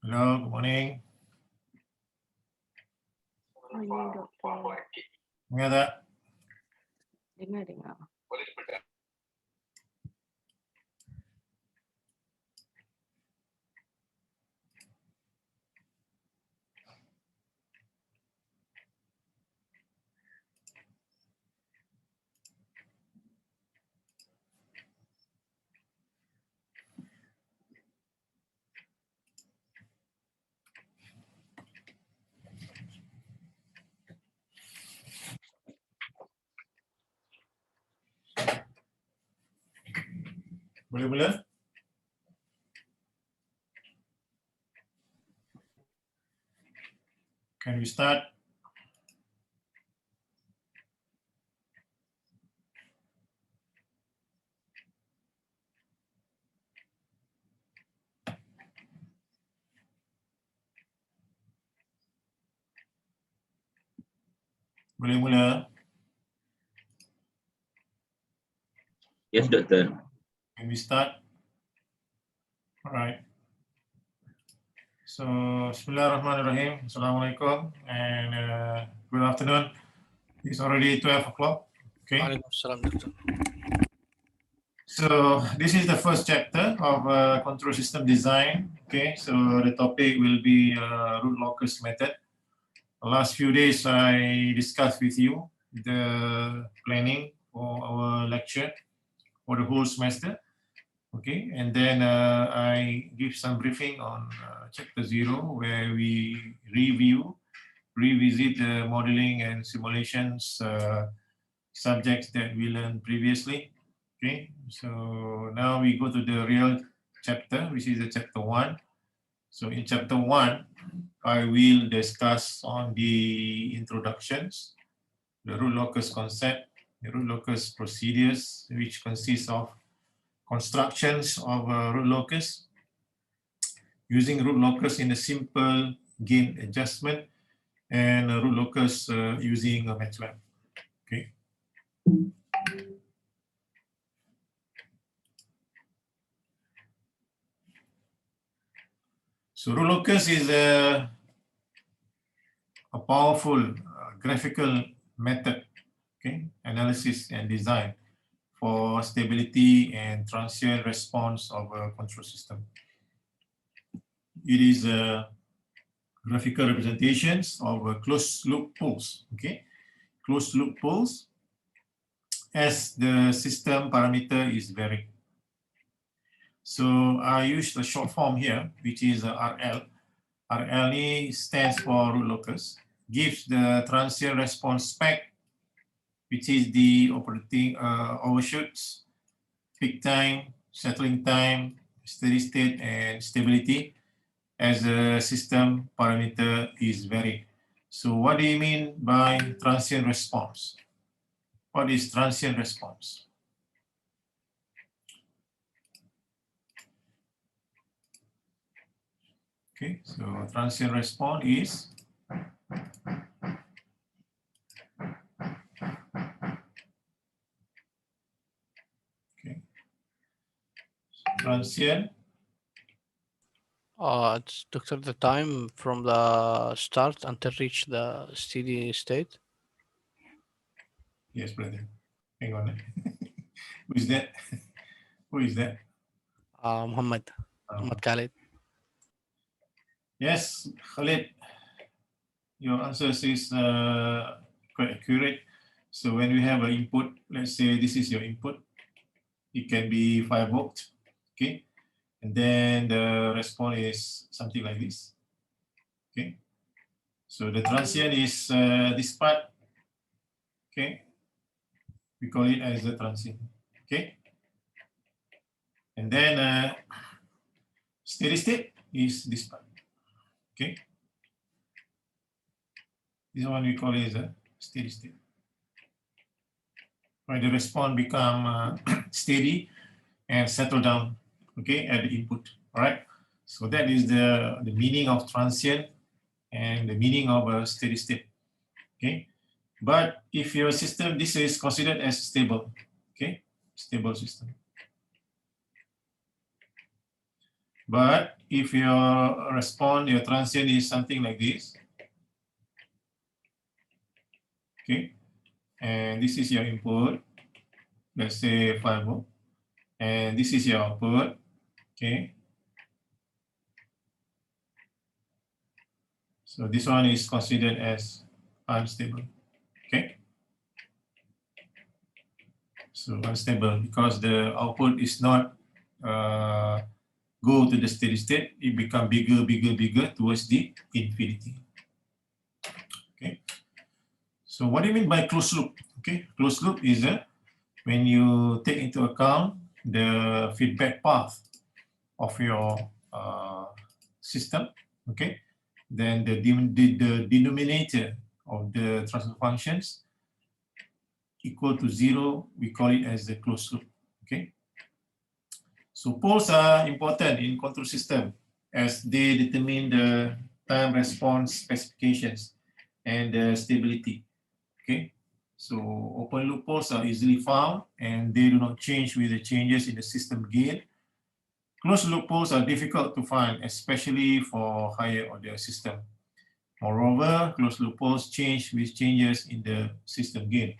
Hello, good morning. Morning, Doktor. Dengar tak? Dengar. Boleh mula? Can we start? Boleh mula? Yes, Doctor. Can we start? All right. So, Bismillahirrahmanirrahim. Assalamualaikum and good afternoon. It's already 12 o'clock. Okay. Waalaikumsalam, Doctor. So, this is the first chapter of control system design. Okay. So, the topic will be root locus method. The last few days, I discussed with you the planning for our lecture for the whole semester. Okay, and then I give some briefing on chapter 0 where we revisit the modeling and simulations subjects that we learned previously. Okay, so now we go to the real chapter, which is the chapter 1. So in chapter 1, I will discuss on the introductions, the root locus concept, the root locus procedures, which consists of constructions of root locus, using root locus in a simple gain adjustment, and root locus using MATLAB. Okay. So root locus is a powerful graphical method, okay, analysis and design for stability and transient response of a control system. It is a graphical representations of a closed loop pulse, okay, closed loop pulse as the system parameter is varied. So I use the short form here, which is RL. RL stands for root locus, gives the transient response spec, which is the operating overshoots, peak time, settling time, steady state, and stability as a system parameter is varied. So what do you mean by transient response? What is transient response? Okay, so transient response is transient. It's, Doctor, the time from the start until reach the steady state. Yes, brother. Hang on. Who is that? Who is that? Muhammad Khalid. Yes, Khalid. Your answers is quite accurate. So when we have an input, let's say this is your input, it can be 5 volts, okay? And then the response is something like this, okay? So the transient is this part, okay? We call it as the transient, okay? And then steady state is this part, okay? This one we call it as a steady state. When the response become steady and settle down, okay, at the input, all right? So that is the meaning of transient and the meaning of a steady state, okay? But if your system, this is considered as stable, okay? Stable system. But if your response, your transient is something like this, okay, and this is your input, let's say 5 volt, and this is your output, okay. So this one is considered as unstable, okay. So unstable because the output is not go to the steady state, it become bigger, bigger, bigger towards the infinity. Okay. So what do you mean by closed loop? Okay, closed loop is when you take into account the feedback path of your system. Okay, then the denominator of the transfer functions equal to 0. We call it as the closed loop. Okay. So poles are important in control system as they determine the time response specifications and the stability. Okay, so open loop poles are easily found and they do not change with the changes in the system gain. Closed loop poles are difficult to find, especially for higher order system. Moreover, closed loop poles change with changes in the system gain.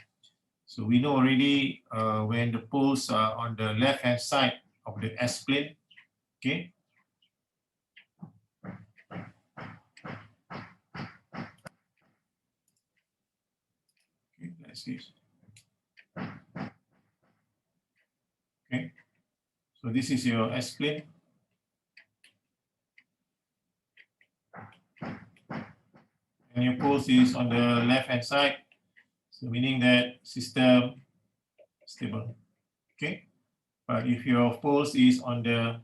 So we know already when the poles are on the left-hand side of the S-plane, okay. Okay, let's see. Okay, so this is your S-plane. And your pulse is on the left-hand side, so meaning that system stable, okay. But if your pulse is on the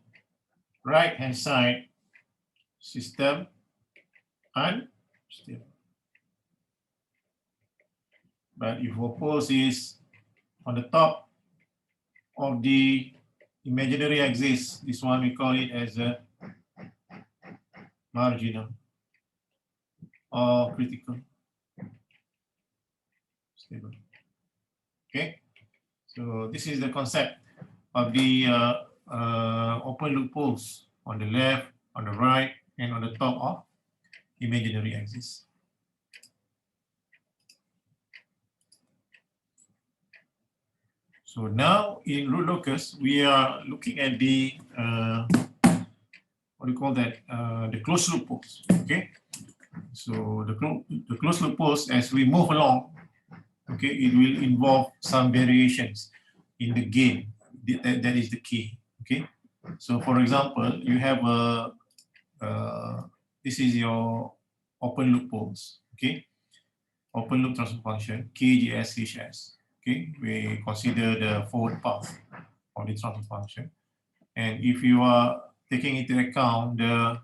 right-hand side, system unstable. But if your pulse is on the top of the imaginary axis, this one we call it as a marginal or critical stable. Okay, so this is the concept of the open loop poles on the left, on the right, and on the top of imaginary axis. So now in root locus, we are looking at the what do you call that? The closed loop poles. Okay, so the closed loop poles, as we move along, okay, it will involve some variations in the gain. That is the key. Okay, so for example, you have a this is your open loop poles. Okay, open loop transfer function KGS-HS. Okay, we consider the forward path of the transfer function, and if you are taking into account the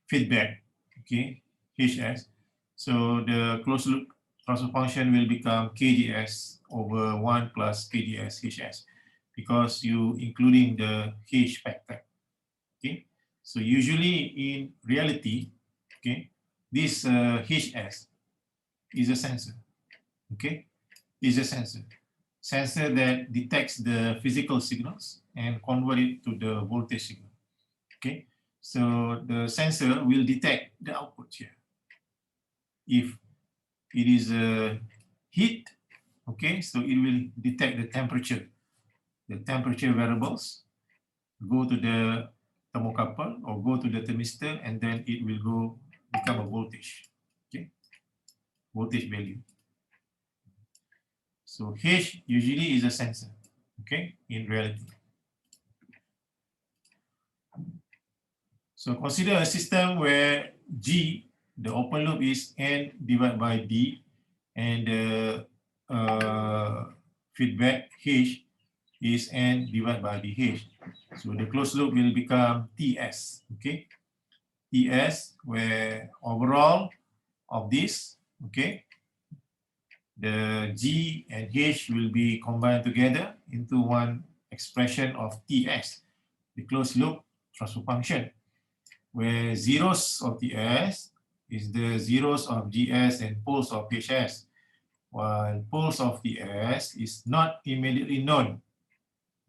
feedback, okay, HS, so the closed loop transfer function will become KGS over 1 plus KGS HS because you including the H factor. Okay, so usually in reality, okay, this HS is a sensor. Okay, is a sensor that detects the physical signals and convert it to the voltage signal. Okay, so the sensor will detect the output here. If it is a heat, okay, so it will detect the temperature variables, go to the thermocouple or go to the thermistor, and then it will go become a voltage, okay, voltage value. So H usually is a sensor, okay, in reality. So consider a system where G, the open loop, is N divided by D, and the feedback H is N divided by DH. So the closed loop will become TS, okay? TS, where overall of this, okay, the G and H will be combined together into one expression of TS, the closed loop transfer function, where zeros of TS is the zeros of GS and poles of HS, while poles of TS is not immediately known,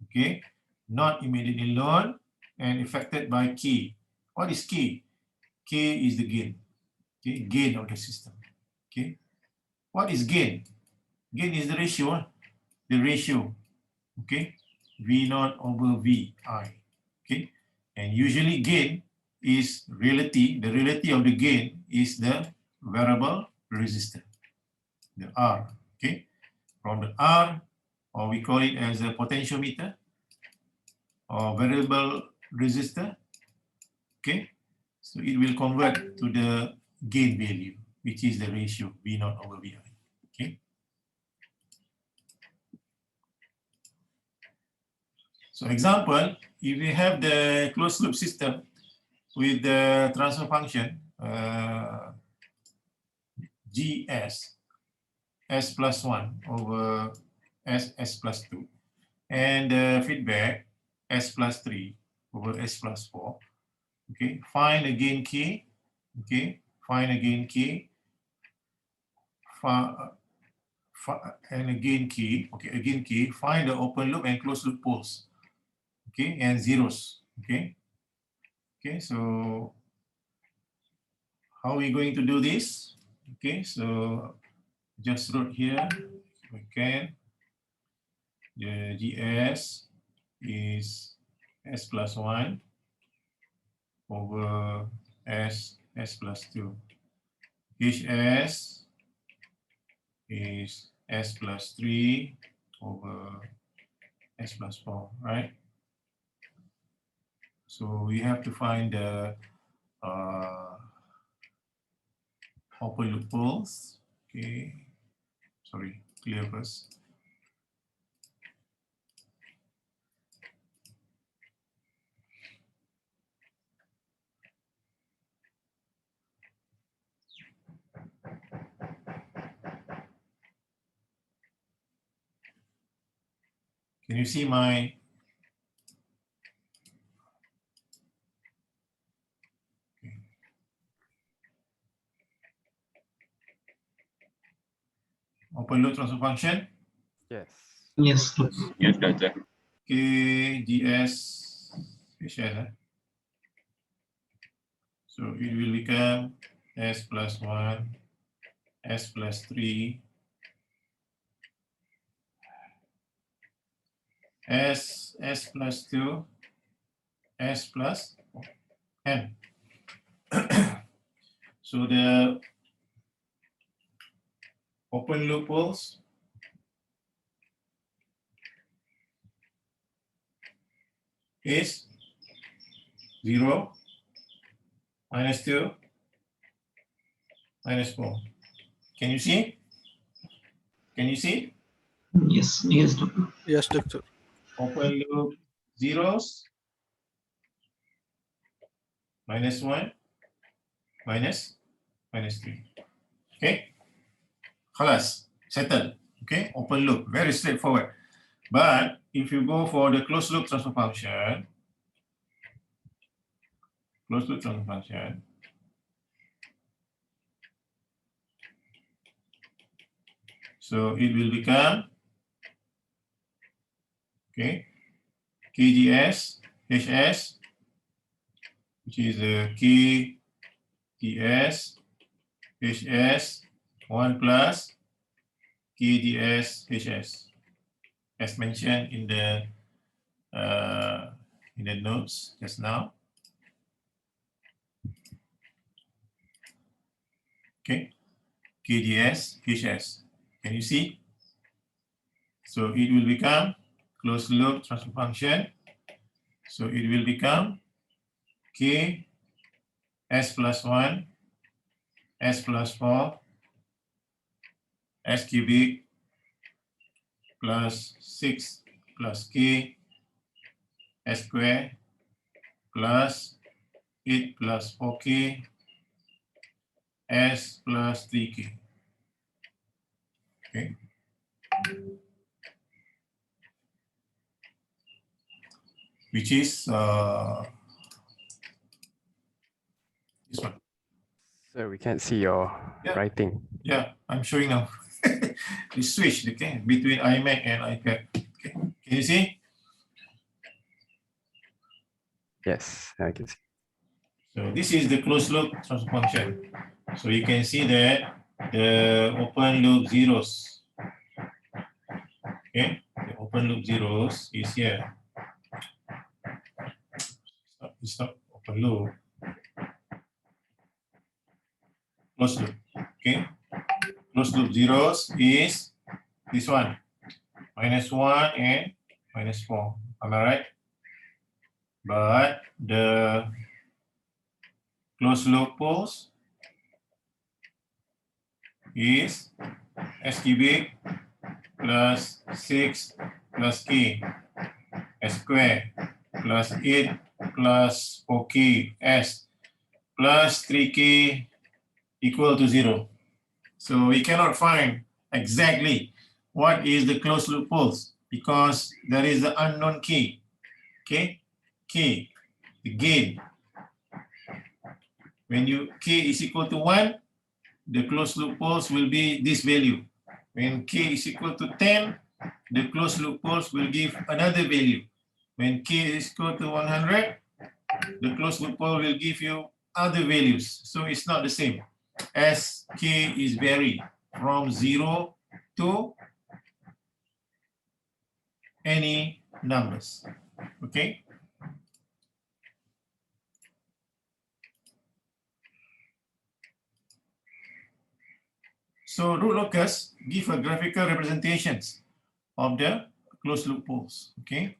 okay, not immediately known and affected by key. What is K? K is the gain. Okay, gain of the system. Okay. What is gain? Gain is the ratio. The ratio. Okay. V0 over Vi. Okay. And usually gain is reality. The reality of the gain is the variable resistor, the R. Okay. From the R, or we call it as a potentiometer or variable resistor. Okay. So it will convert to the gain value, which is the ratio V0 over Vi. Okay. So example, if we have the closed loop system with the transfer function GS, S plus 1 over S plus 2, and feedback S plus 3 over S plus 4. Okay, find again K. Okay, find again K. And again K. Okay, again K. Find the open loop and closed loop poles. Okay, and zeros. Okay. Okay, so how are we going to do this? Okay, so just wrote here, if we can, the GS is S plus 1 over S plus 2. HS is S plus 3 over S plus 4, right? So we have to find the open loop poles. Okay, sorry, clear first. Can you see my open loop transfer function? Yes. Yes. Yes, doctor. K, GS, HS. So it will become S plus 1, S plus 3, S plus 2, S plus N. So the open loop poles is 0, -2, -4. Can you see? Can you see? Yes. Yes, doctor. Yes, doctor. Open loop zeros, -1, -3. Okay? Khalas, settle. Okay? Open loop, very straightforward. But if you go for the closed loop transfer function, so it will become, okay, KGS, HS, which is KGS, HS, 1 plus KGS, HS, as mentioned in the notes just now. Okay, KGS, HS. Can you see? So it will become closed loop transfer function. So it will become K S plus 1, S plus 4, S cubic plus 6 plus K S square plus 8 plus 4K S plus 3K. Okay. Which is this one. So we can't see your Yeah. writing. Yeah, I'm showing now. We switched, okay, between iMac and iPad. Okay. Can you see? Yes, I can see. So this is the closed loop transfer function. So you can see that the open loop zeros. Okay, the open loop zeros is here. It's not open loop. Closed loop. Okay. Closed loop zeros is this one. -1 and -4. Am I right? But the closed loop poles is S cubic plus 6 plus k s square plus 8 plus 4k s plus 3k equal to 0. So we cannot find exactly what is the closed loop poles because there is the unknown k. Okay, k, the gain. When k is equal to 1, the closed loop poles will be this value. When k is equal to 10, the closed loop poles will give another value. When k is equal to 100, the closed loop pole will give you other values. So it's not the same as k is varied from 0 to any numbers. Okay. So root locus give a graphical representations of the closed loop poles. Okay.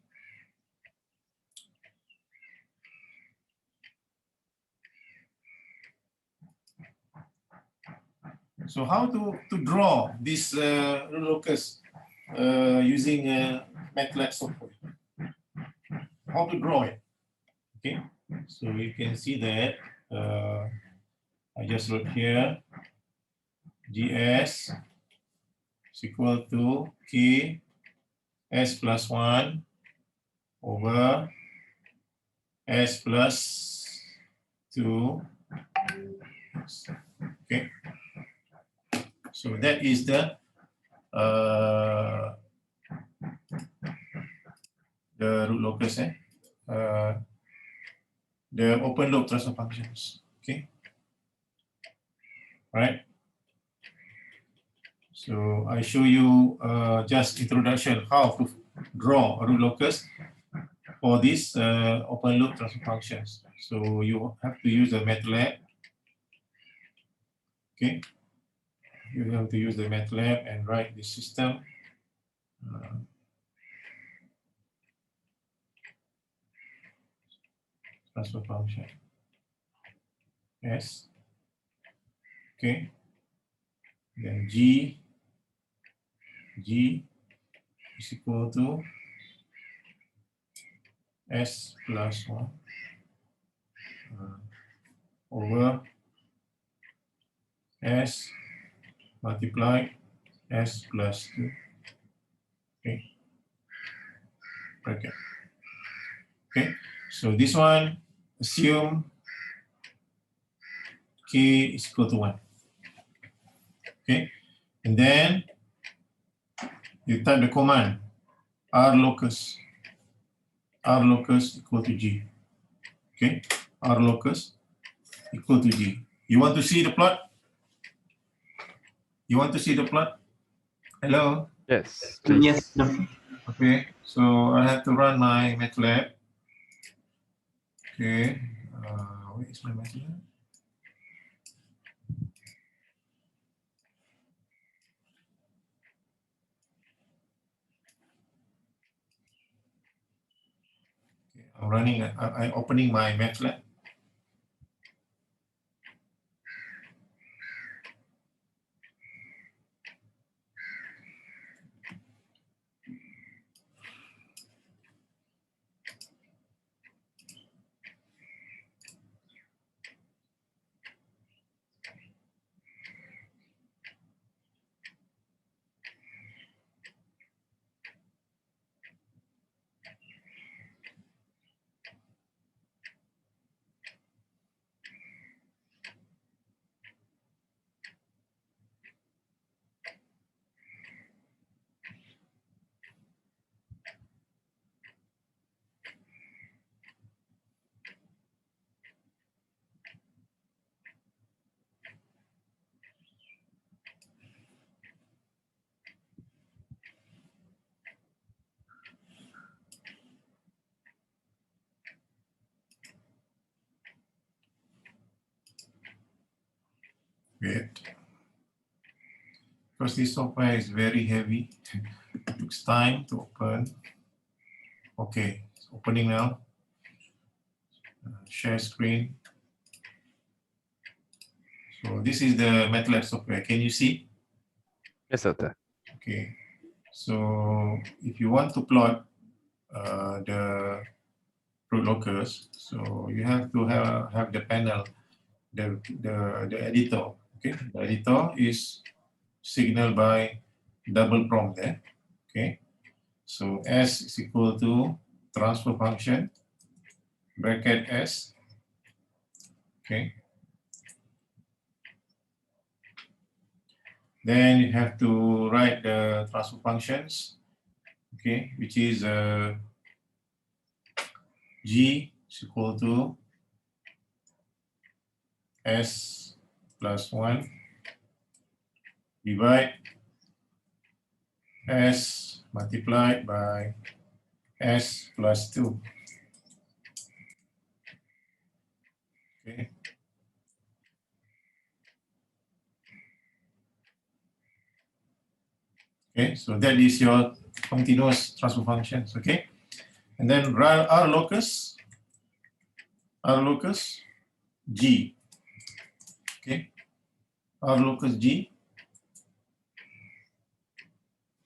So how to draw this root locus using MATLAB software? How to draw it? Okay. So you can see that I just wrote here GS is equal to K S plus 1 over S plus 2. Okay. So that is the root locus, the open loop transfer functions. Okay. Right. So I show you just introduction how to draw a root locus for this open loop transfer functions. So you have to use the MATLAB. Okay. You have to use the MATLAB and write the system. Transfer function. S. Okay. Then G is equal to S plus 1 over S multiply S plus 2. Okay. Bracket. Okay. So this one assume K is equal to 1. Okay. And then you type the command R locus equal to G. Okay. R locus equal to G. You want to see the plot? You want to see the plot? Hello? Yes, please. Yes, Doctor. Okay. So I have to run my MATLAB. Okay. Where is my MATLAB? Okay. I'm running, I'm opening my MATLAB. Wait. Because this software is very heavy. It's time to open. Okay, it's opening now. Share screen. So this is the MATLAB software. Can you see? Yes, doctor. Okay. So if you want to plot the root locus, so you have to have the panel, the editor. Okay, the editor is signaled by double prompt there. Okay, so S is equal to transfer function bracket S. Okay, then you have to write the transfer functions. Okay, which is G is equal to S plus 1 divide S multiplied by S plus 2. Okay. Okay, so that is your continuous transfer functions. Okay, and then run R locus G. Okay, R locus G.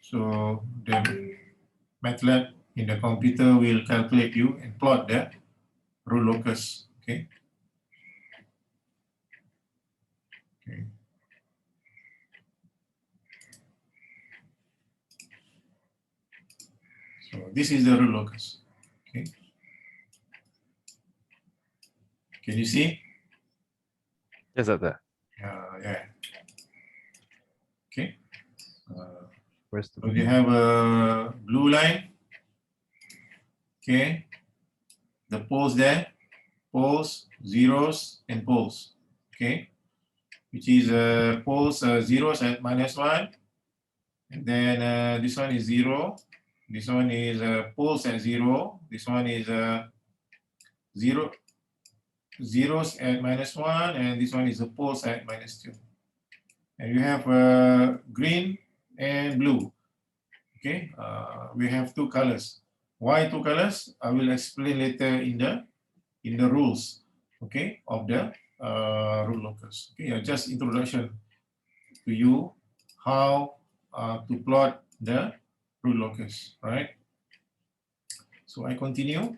So the MATLAB in the computer will calculate you and plot the root locus. Okay. Okay. So this is the root locus. Okay. Can you see? Yes, doctor. Yeah. Okay. Where's the So you have a blue line. Okay. The poles there, poles, zeros, and poles. Okay. Which is poles zeros at -1. And then this one is 0. This one is poles at 0. This one is 0. Zeros at -1, and this one is a poles at -2. And you have green and blue. Okay, we have two colors. Why two colors? I will explain later in the rules. Okay, of the root locus. Okay, just introduction to you how to plot the root locus. Right. So I continue.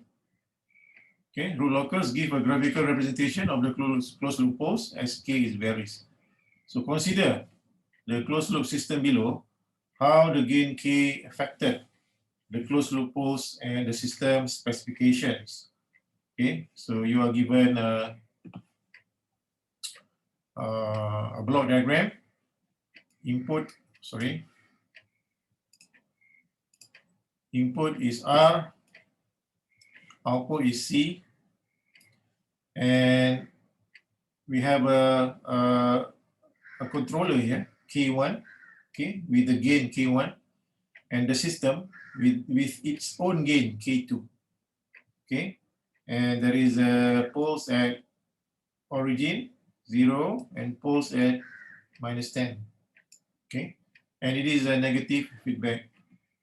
Okay, root locus give a graphical representation of the closed loop poles as k is varies. So consider the closed loop system below, how the gain k affected the closed loop poles and the system specifications. Okay, so you are given a block diagram. Input is R, output is C, and we have a controller here, K1, okay, with the gain K1, and the system with its own gain K2, okay, and there is a poles at origin 0 and poles at -10, okay, and it is a negative feedback.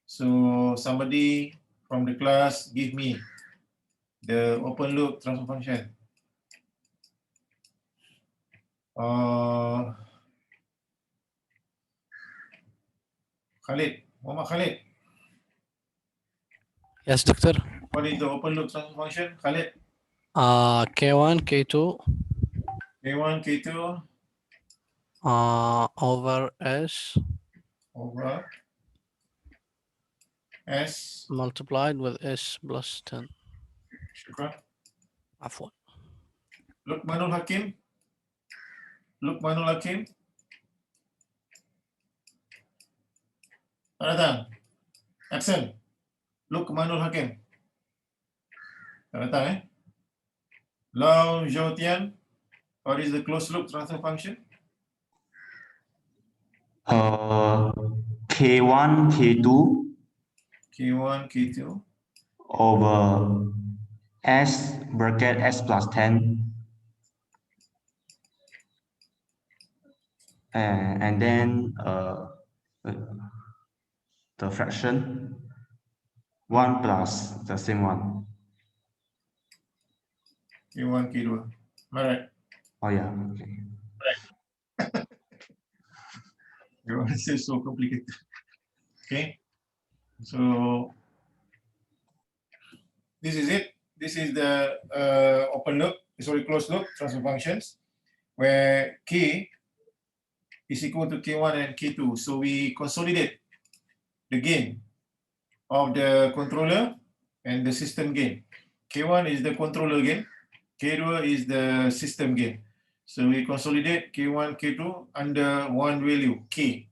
So somebody from the class give me the open loop transfer function. Muhammad Khalid, Yes, doctor. what is the open loop transfer function? Khalid? K1, K2 K1, K2 over S over S. multiplied with S plus 10. Shukran. Afwan. Luqmanul Hakim. Tak datang. Action. Luqmanul Hakim. Tak datang Lau Zhaotian. What is the closed loop transfer function? K1, K2 K1, K2 over S bracket S plus 10 and then the fraction 1 plus the same one. K1, K2. Am I right? Oh yeah, okay. Your answer is so complicated. Okay. So this is it. This is the closed loop transfer functions where K is equal to K1 and K2. So we consolidate the gain of the controller and the system gain. K1 is the controller gain, K2 is the system gain. So we consolidate K1, K2 under one value, K.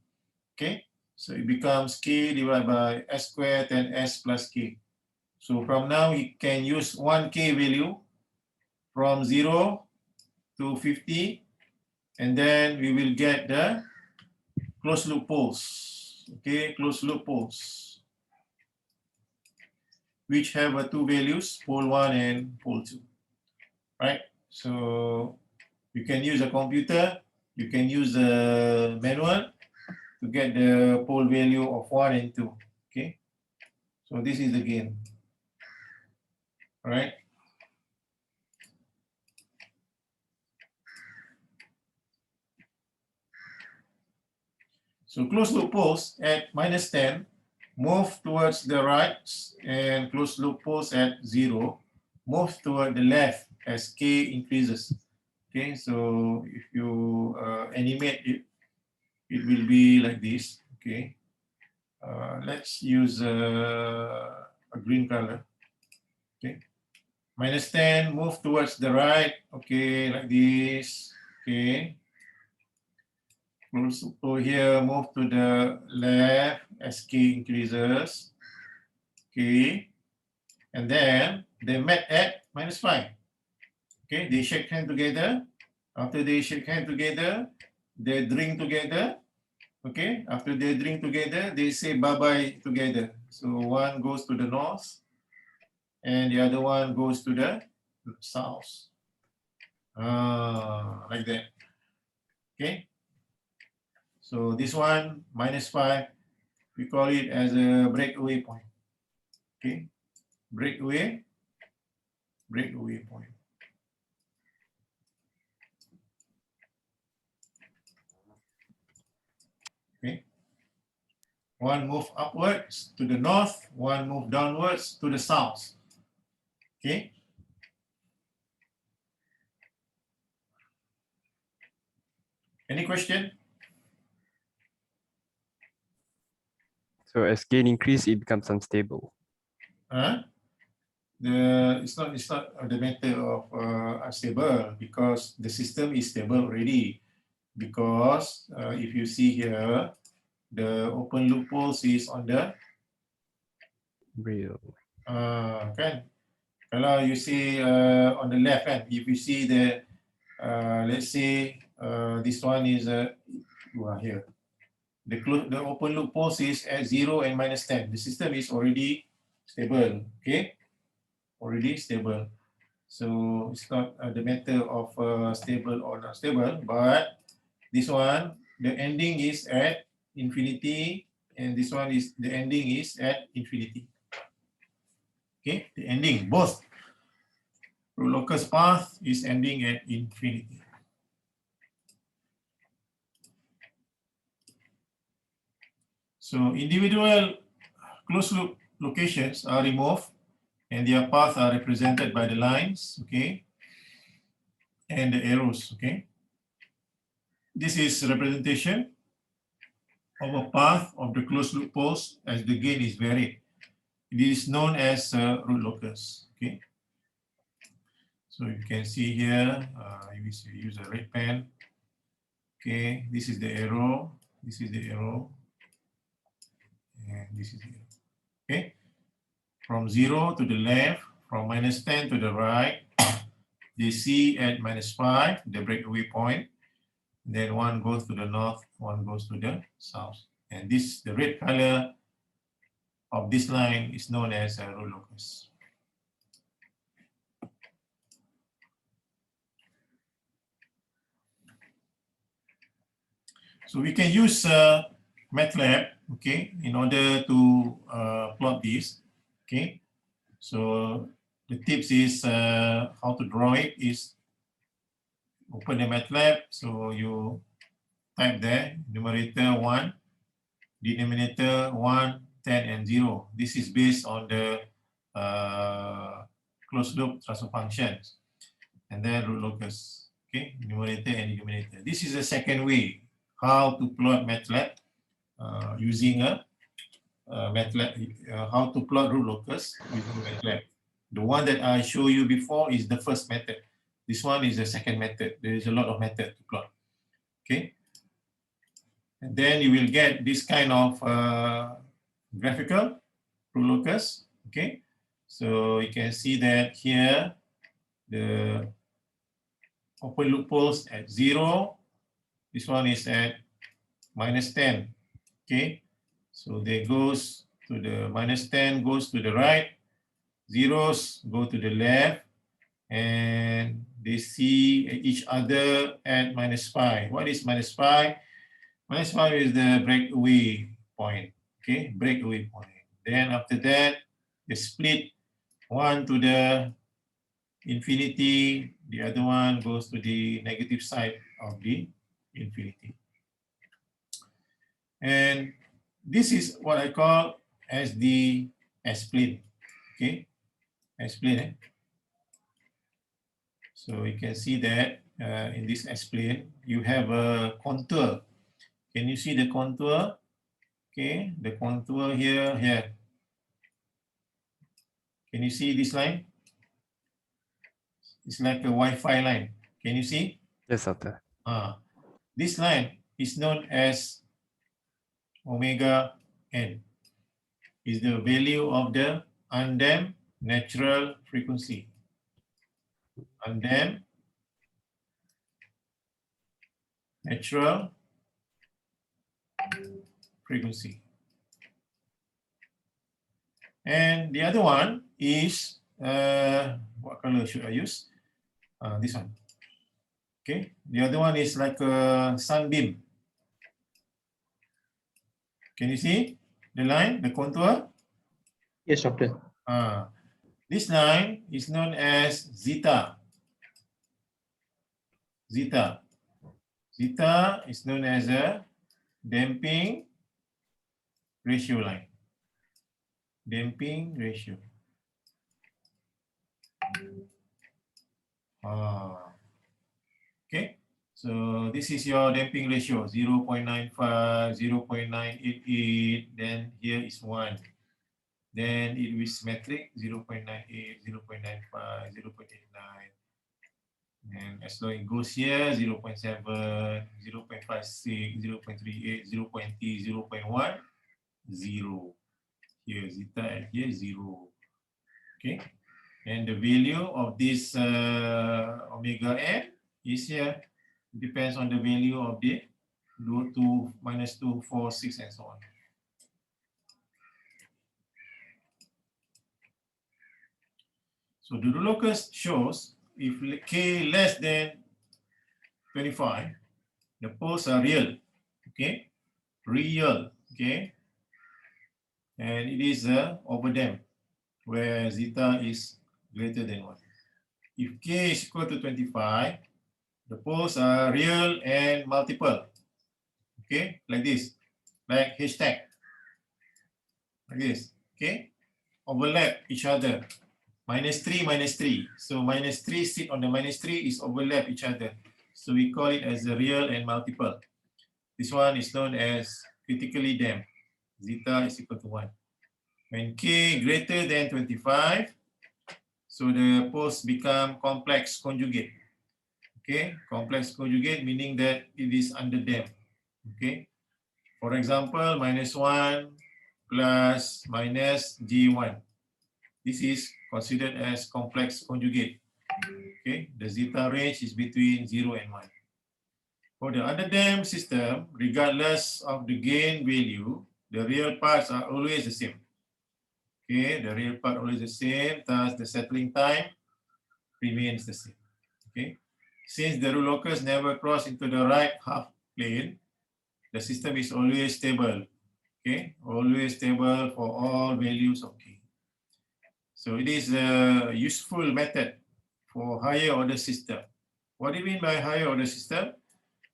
Okay, so it becomes K divided by S squared and S plus K. So from now we can use 1K value from 0 to 50, and then we will get the closed loop poles. Okay, closed loop poles, which have two values, pole 1 and pole 2. Right? So you can use a computer, you can use a manual to get the pole value of 1 and 2. Okay? So this is the gain. All right? So closed loop poles at -10 move towards the right, and closed loop poles at 0 move toward the left as K increases. Okay, so if you animate it, it will be like this. Okay, let's use a green color. Okay, -10 move towards the right. Okay, like this. Okay. So here move to the left as K increases. Okay. And then they met at -5. Okay, they shake hands together. After they shake hands together, they drink together. Okay, after they drink together, they say bye-bye together. So one goes to the north and the other one goes to the south. Like that. Okay. So this one, -5, we call it as a breakaway point. Okay, breakaway point. Okay, one move upwards to the north, one move downwards to the south. Okay. Any question? So as gain increase, it becomes unstable. It's not the matter of unstable, because the system is stable already. Because if you see here, the open loop poles is on the Real. kan. Kalau you see on the left, kan, if you see the let's say this one is here. The open loop poles is at 0 and -10. The system is already stable. Okay, already stable. So it's not the matter of stable or not stable, but this one, the ending is at infinity, and this one is the ending is at infinity. Okay, the ending, both Locus path is ending at infinity. So individual closed loop locations are removed and their paths are represented by the lines, okay, and the arrows, okay. This is representation of a path of the closed loop poles as the gain is varied. It is known as root locus, okay. So you can see here, if you use a red pen, okay, this is the arrow, this is the arrow, and this is the arrow, okay. From 0 to the left, from -10 to the right, they see at -5, the breakaway point. Then one goes to the north, one goes to the south. And this, the red color of this line is known as a root locus. So we can use MATLAB, okay, in order to plot this, okay. So the tips is how to draw it is open the MATLAB. So you type there, numerator 1, denominator 1, 10, and 0. This is based on the closed loop transfer functions. And then root locus, okay, numerator and denominator. This is the second way how to plot MATLAB using a MATLAB, how to plot root locus using MATLAB. The one that I showed you before is the first method. This one is the second method. There is a lot of method to plot, okay? And then you will get this kind of graphical root locus, okay? So you can see that here, the open loop poles at 0. This one is at -10, okay? So they goes to the -10 goes to the right, zeros go to the left, and they see each other at -5. What is -5? -5 is the breakaway point, okay? Breakaway point. Then after that, they split one to the infinity, the other one goes to the negative side of the infinity. And this is what I call as the S-plane, okay? S-plane. So you can see that in this S-plane, you have a contour. Can you see the contour? Okay, the contour here, here. Can you see this line? It's like a Wi-Fi line. Can you see? Yes, doctor. This line is known as omega n. Is the value of the undamped natural frequency. Undamped natural frequency. And the other one is, what color should I use? This one. Okay, the other one is like a sunbeam. Can you see the line, the contour? Yes, doctor. This line is known as zeta. Zeta. Zeta is known as a damping ratio line. Damping ratio. Okay, so this is your damping ratio, 0.95, 0.988, then here is 1. Then it is metric, 0.98, 0.95, 0.89. And as long it goes here, 0.7, 0.56, 0.38, 0.2, 0.1, 0. Here zeta and here 0. Okay, and the value of this omega n is here. Depends on the value of the 2, -2, 4, 6, and so on. So the locus shows if k less than 25, the poles are real, okay? Real, okay? And it is overdamped, where zeta is greater than 1. If k is equal to 25, the poles are real and multiple, okay? Like this, like hashtag, like this, okay? Overlap each other. -3, -3. So -3 sit on the -3 is overlap each other. So we call it as a real and multiple. This one is known as critically damped. Zeta is equal to 1. When k greater than 25, so the poles become complex conjugate. Okay, complex conjugate meaning that it is underdamped. Okay, for example, -1 plus minus G1. This is considered as complex conjugate. Okay, the zeta range is between 0 and 1. For the underdamped system, regardless of the gain value, the real parts are always the same. Okay, the real part always the same, thus the settling time remains the same. Okay, since the root locus never cross into the right half plane, the system is always stable. Okay, always stable for all values of k. So it is a useful method for higher order system. What do you mean by higher order system?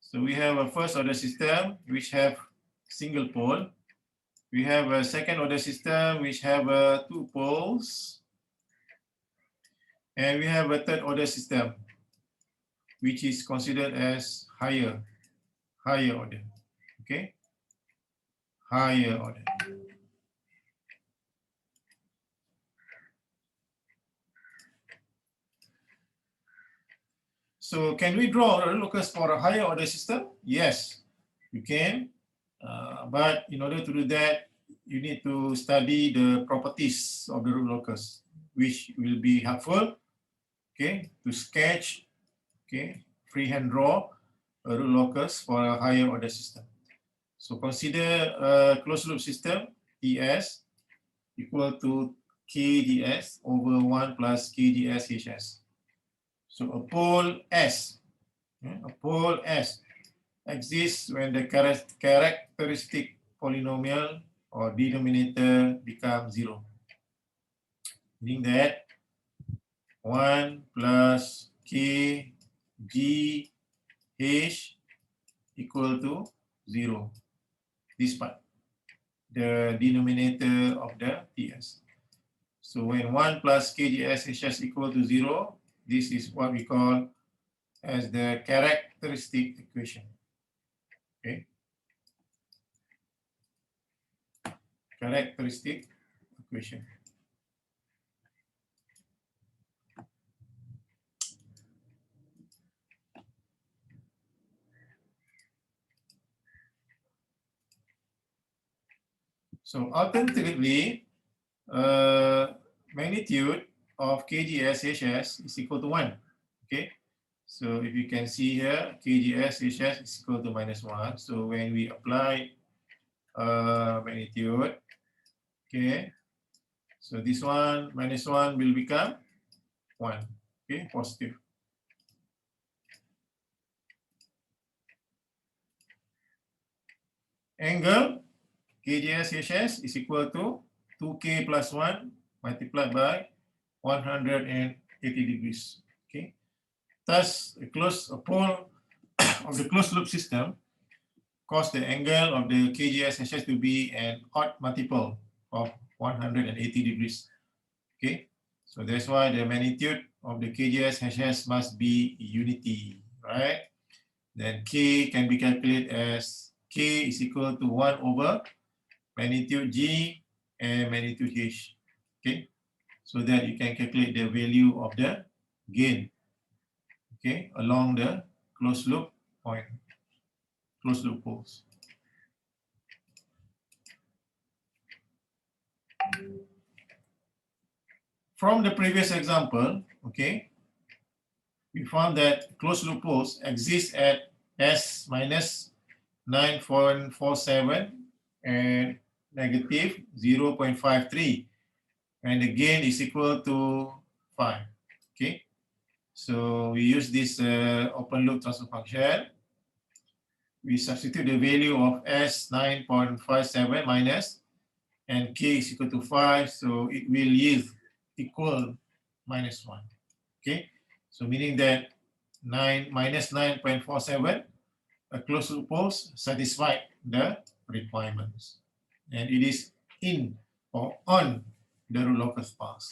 So we have a first order system which have single pole. We have a second order system which have two poles. And we have a third order system which is considered as higher order. Okay, higher order. So can we draw a locus for a higher order system? Yes, you can. But in order to do that, you need to study the properties of the root locus, which will be helpful, okay, to sketch, okay, freehand draw a root locus for a higher order system. So consider a closed loop system, TS equal to KDS over 1 plus KDS HS. So a pole S exists when the characteristic polynomial or denominator becomes 0. Meaning that 1 plus K G H equal to 0. This part, the denominator of the TS. So when 1 plus KGS HS equal to 0, this is what we call as the characteristic equation. Okay. Characteristic equation. So alternatively, magnitude of KGS HS is equal to 1. Okay. So if you can see here, KGS HS is equal to -1. So when we apply magnitude, okay, so this one -1 will become 1. Okay, positive. Angle KGS HS is equal to 2K plus 1 multiplied by 180 degrees. Okay. Thus, a pole of the closed loop system cause the angle of the KGS HS to be an odd multiple of 180 degrees. Okay. So that's why the magnitude of the KGS HS must be unity, right? Then K can be calculated as K is equal to 1 over magnitude G and magnitude H. Okay. So that you can calculate the value of the gain, okay, along the closed loop point, closed loop poles. From the previous example, okay, we found that closed loop poles exist at S minus 9.47 and negative 0.53, and the gain is equal to 5. Okay, so we use this open loop transfer function. We substitute the value of S 9.57 minus and K is equal to 5, so it will yield equal -1. Okay, so meaning that 9 minus 9.47, a closed loop poles satisfied the requirements, and it is in or on the root locus path.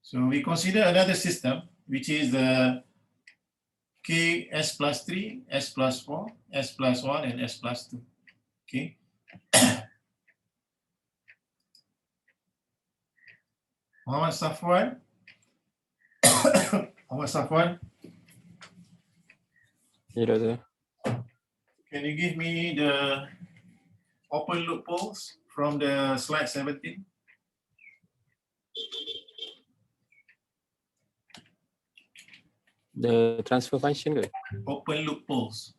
So we consider another system, which is the K S plus 3, S plus 4, S plus 1, and S plus 2. Okay. Muhammad Safwan. Muhammad Safwan, Yeah, doctor. can you give me the open loop poles from the slide 17? The transfer function ke? Open loop poles.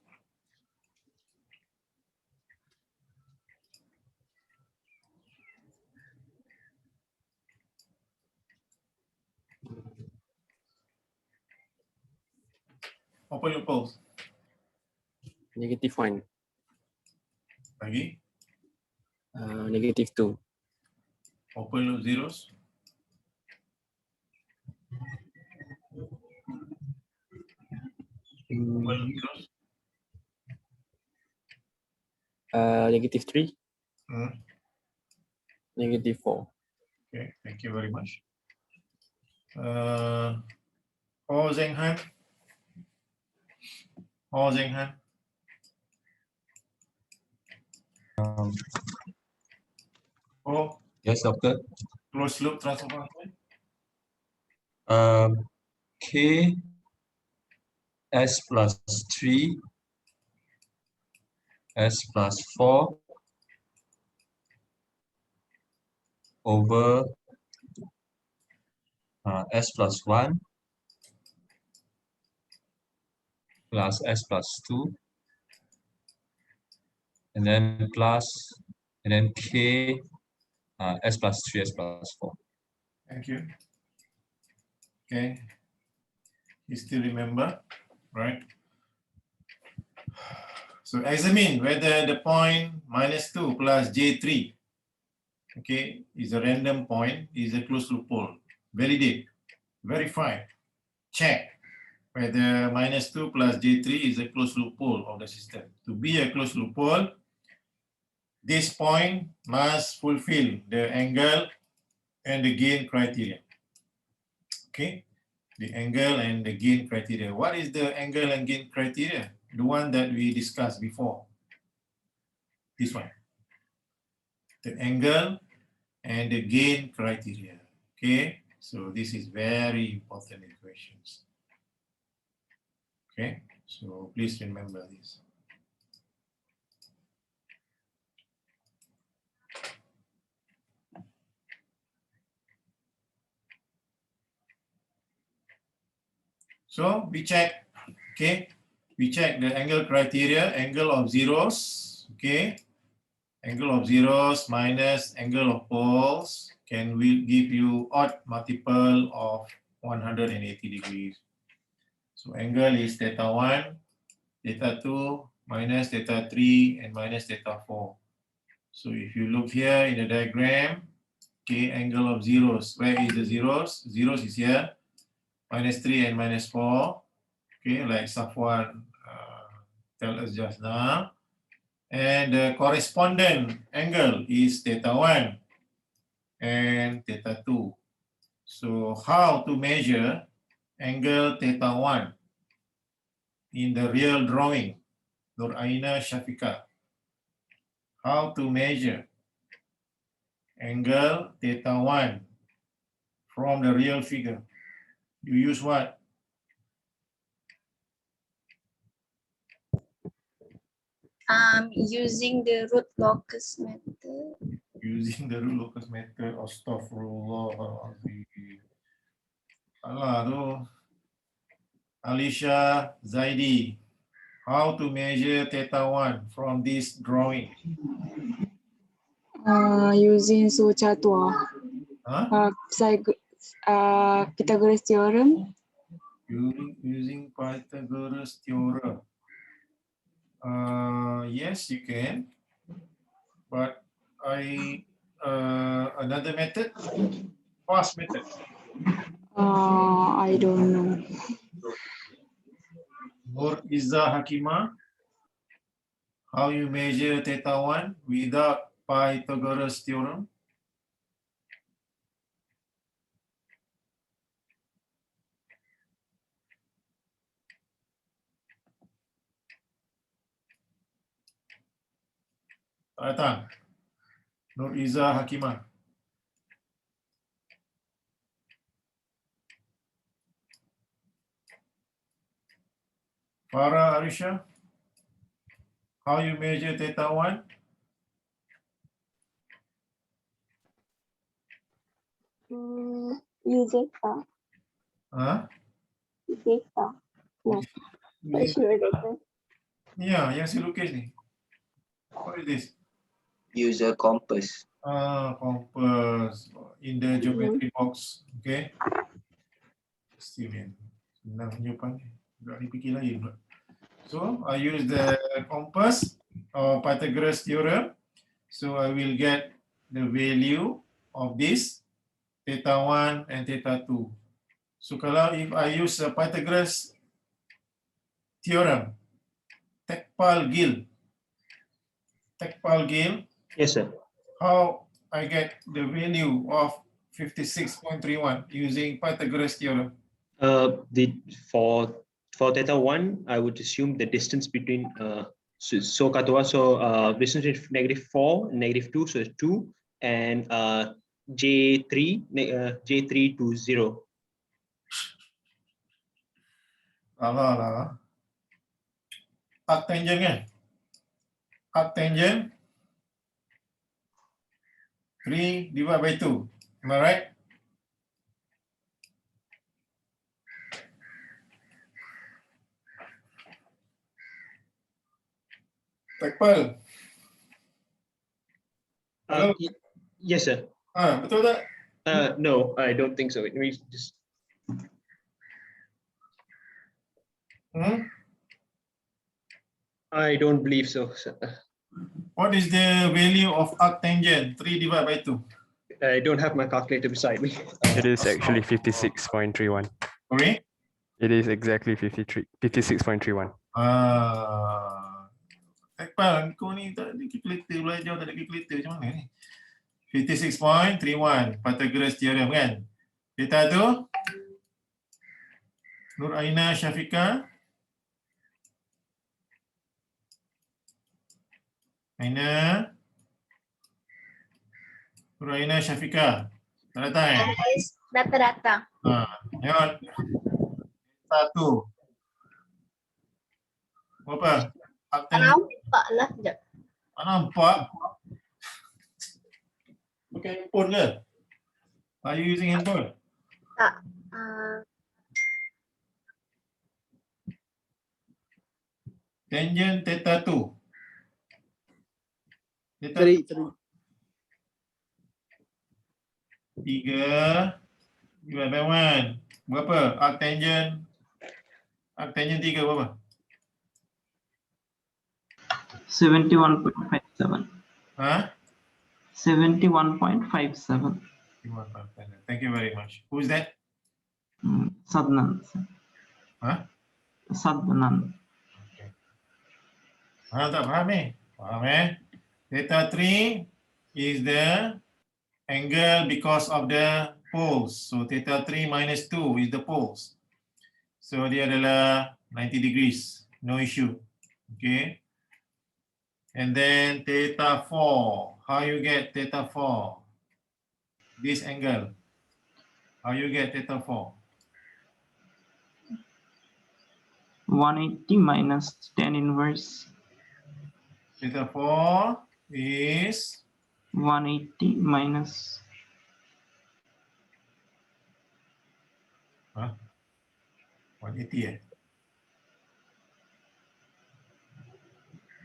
Open loop poles. -1, Lagi. -2, Open loop zeros. Open loop zeros. -3, Hmm. -4. Okay, thank you very much. Ho Zheng Han. Ho Zheng Han. Oh, Yes, doctor. closed loop transfer function. K S plus 3 S plus 4 over S plus 1 plus S plus 2 and then plus and then K S plus 3 S plus 4. Thank you. Okay. You still remember, right? So examine whether the point -2 plus J3, okay, is a random point, is a closed loop pole. Validate, verify, check whether -2 plus J3 is a closed loop pole of the system. To be a closed loop pole, this point must fulfill the angle and the gain criteria. Okay, the angle and the gain criteria. What is the angle and gain criteria? The one that we discussed before. This one. The angle and the gain criteria. Okay, so this is very important equations. Okay, so please remember this. So we check, okay, we check the angle criteria, angle of zeros, okay, angle of zeros minus angle of poles will give you odd multiple of 180 degrees. So angle is θ1, θ2, minus θ3, and minus θ4. So if you look here in the diagram, okay, angle of zeros, where is the zeros? Zeros is here, -3 and -4, okay, like Safwan tell us just now. And the correspondent angle is θ1 and θ2. So how to measure angle θ1 in the real drawing? Nur Aina Shafika. How to measure angle θ1 from the real figure? You use what? Using the root locus method. Using the root locus method. Astaghfirullahaladzim. Allah, Alicia Zaidi. How to measure θ1 from this drawing? Using Sucatua, Huh? Pythagoras theorem. Using Pythagoras theorem. Yes, you can. But another method, fast method. I don't know. Nur Izza Hakima, how you measure θ1 without Pythagoras theorem? Datang. Nur Izza Hakima. Farah Arisha, how you measure θ1? Use zeta. Huh? Zeta. No, not sure later. Ya, yang si lukis ni. What is this? Use a compass. Compass in the geometry box. Okay. Still senang jawapan ni. Tak dipikir lain pula. So I use the compass or Pythagoras theorem. So I will get the value of this theta 1 and theta 2. So kalau if I use a Pythagoras theorem, Tekpal-Gill, Yes, sir. how I get the value of 56.31 using Pythagoras theorem? For theta 1, I would assume the distance between distance between -4 and -2, so it's 2, and J3 to 0. Lah. Arctangent kan? Arctangent 3 divided by 2. Am I right? Tekpal. Hello? Yes, sir. Betul tak? No, I don't think so. Let me just. I don't believe so, sir. What is the value of arctangent 3 divided by 2? I don't have my calculator beside me. It is actually 56.31. Sorry? It is exactly 56.31. Tekpal, kau ni tak ada calculator, belajar tak ada calculator macam mana ni? 56.31, Pythagoras theorem kan? Theta tu? Nur Aina Syafiqah. Aina. Nur Aina Syafiqah. Tak datang eh? Guys, data. Tengok. Theta tu. Berapa? Tak nampak lah. Sekejap. Tak nampak? Pakai handphone ke? Are you using handphone? Tak. Tangent theta 2. Theta 3 divided by 1. Berapa? Arctangent 3 berapa? 71.57. 71.57. Thank you very much. Who's that? Sadnan. Sadnan. Okay. Tak faham eh? Faham eh? Theta 3 is the angle because of the poles. So theta 3 minus 2 is the poles. So dia adalah 90 degrees. No issue. Okay. And then theta 4. How you get theta 4? This angle. How you get theta 4? 180 minus tan inverse. Theta 4 is 180 minus 180 eh?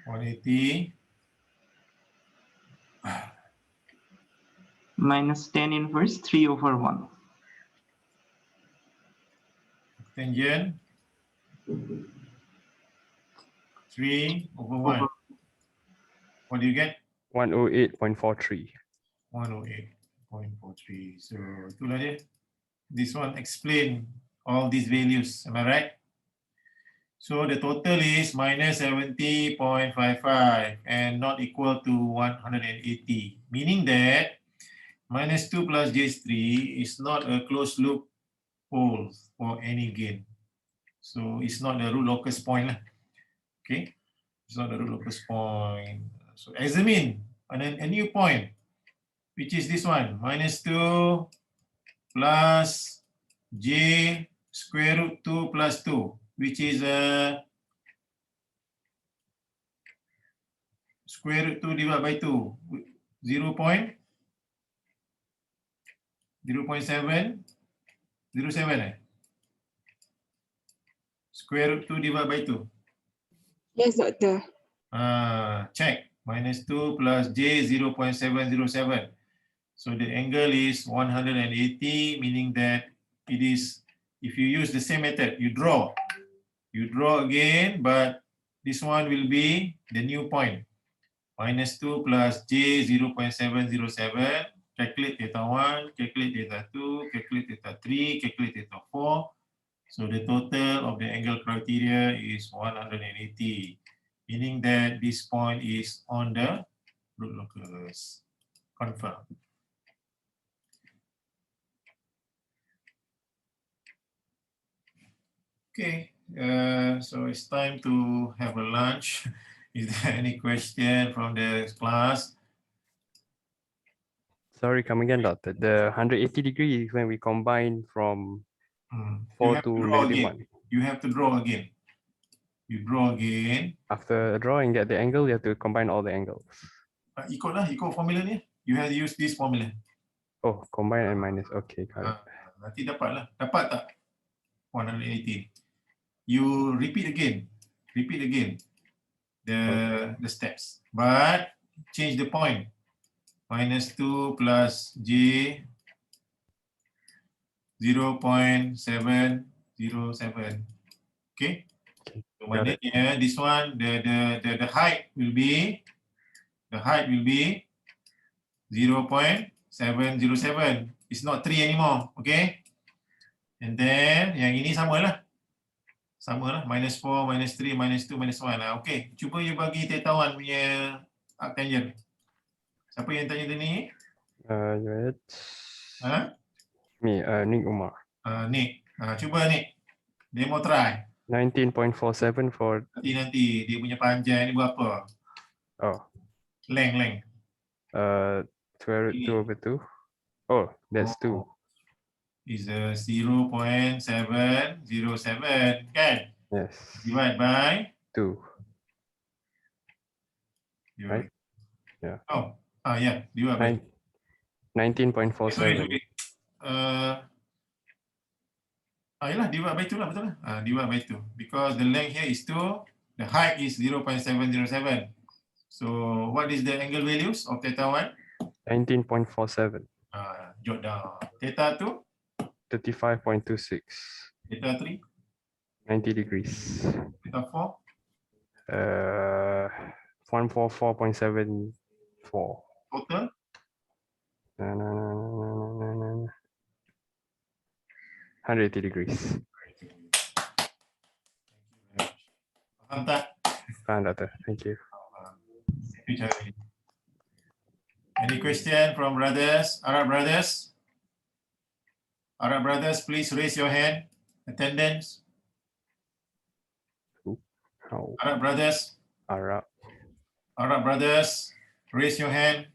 180 minus tan inverse 3/1. tangent 3/1. What do you get? 108.43. 108.43. So itulah dia. This one explain all these values. Am I right? So the total is minus 70.55 and not equal to 180. Meaning that minus 2 plus J3 is not a closed loop pole for any gain. So it's not the root locus point lah. Okay, it's not the root locus point. So examine a new point, which is this one, minus 2 plus J square root 2 plus 2, which is square root 2 divided by 2, 0.707 eh? Square root 2 divided by 2. Yes, doctor. Check. Minus 2 plus J 0.707. So the angle is 180, meaning that it is, if you use the same method, you draw You draw again, but this one will be the new point. -2 plus J 0.707. Calculate theta 1, calculate theta 2, calculate theta 3, calculate theta 4. So the total of the angle criteria is 180, meaning that this point is on the root locus. Confirm. Okay, so it's time to have a lunch. Is there any question from the class? Sorry, come again, Doctor. The 180 degree is when we combine from You 4 have to to draw -1. again. You have to draw again. You draw again. After drawing get the angle, you have to combine all the angles. Ikutlah, ikut formula ni. You have to use this formula. Oh, combine and minus. Okay, got it. Nanti dapat lah. Dapat tak? 180. You repeat again. Repeat again. The steps. But change the point. -2 plus J 0.707. Okay. So maknanya this one the height will be 0.707. It's not 3 anymore. Okay. And then yang ini samalah. Samalah, -4, -3, -2, -1. Okay, cuba you bagi theta 1 punya arctangent. Siapa yang tanya tadi? Right. Ha? Me, Nick Umar. Nick. Cuba Nick. Demo try. 19.47 for. Nanti dia punya panjang ni berapa? Oh. Length. Square root 2/2. Oh, that's 2. Is 0.707, kan? Yes. Divide by 2. Right? Yeah. Oh, yeah. Divide by 19.47. Yalah, divide by 2 lah, betul lah. Divide by 2. Because the length here is 2, the height is 0.707. So, what is the angle values of theta 1? 19.47. Jot down. Theta 2? 35.26. Theta 3? 90 degrees. Theta 4? 144.74. Total? No. 180 degrees. Faham tak? Faham, Doctor. Thank you. Any question from brothers? Arab brothers? Arab brothers, please raise your hand. Attendance. How? Arab brothers. Arab brothers, raise your hand.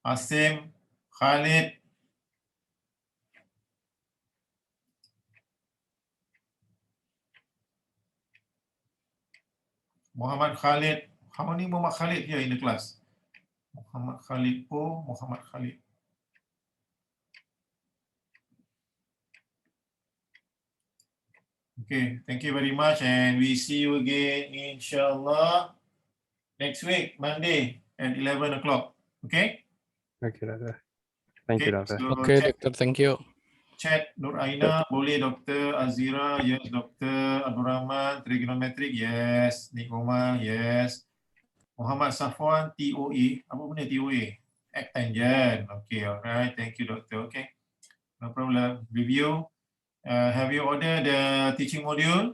Asim, Khalid. Muhammad Khalid. How many Muhammad Khalid here in the class? Muhammad Khalid. Oh, Muhammad Khalid. Okay, thank you very much, and we see you again, inshallah, next week, Monday at 11 o'clock. Okay? Okay, Doctor. Thank you, Doctor. So Okay, Doctor. Thank you. Chat Nur Aina, boleh Dr. Azira, yes. Dr. Abdul Rahman, trigonometric, yes. Nick Omar, yes. Muhammad Safwan, TOA. Apa benda TOA? Arctangent. Okay, alright. Thank you, Doctor. Okay, no problem. Review. Have you ordered the teaching module?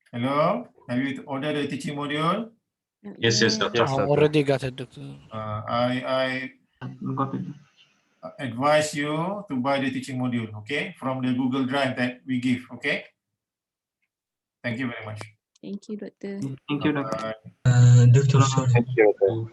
Hello? Have you ordered the teaching module? Yes, Doctor. Yes, I Doctor. already got it, Doctor. I Got it. advise you to buy the teaching module, okay? From the Google Drive that we give, okay? Thank you very much. Thank you, Doctor. Thank you, Doctor. Bye. Doctor, sorry. Thank you, Doctor.